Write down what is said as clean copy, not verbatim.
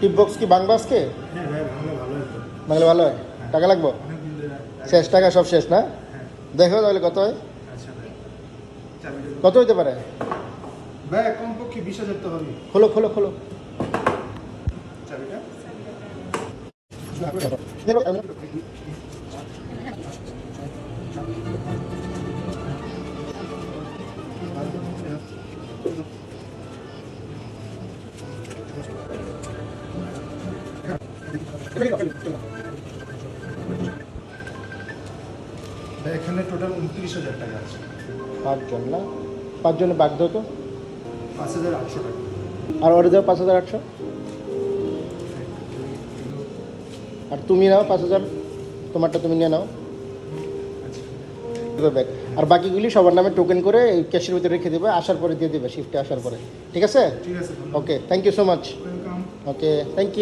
টিপ box কি বাংবা আজকে? হ্যাঁ ভাই, ভালো একদম। বাংলা ভালো হয়? টাকা লাগবো? অনেকদিন ধরে শেষ টাকা সব শেষ না? হ্যাঁ। দেখো তাহলে কত হয়, আচ্ছা ভাই, চাবিটা কত হইতে পারে? ভাই কমপক্ষে 20,000 তো হবে। খোলো খোলো খোলো। চাবিটা ভাই, এখানে টোটাল 29,000 টাকা আছে। 5 জন না? 5 জনে বাদ দাও তো। 5,800 টাকা। আর ওরে দাও 5,800। আর তুমি নাও 5,000, তোমারটা তুমি নিয়ে নাও। ব্যাগ আর বাকিগুলি সবার নামে টোকেন করে এই ক্যাশের ভিতরে রেখে দেবে, আসার পরে দিয়ে দেবে, শিফটে আসার পরে। ঠিক আছে? ঠিক আছে, okay, thank you so much. Welcome. Okay, thank you.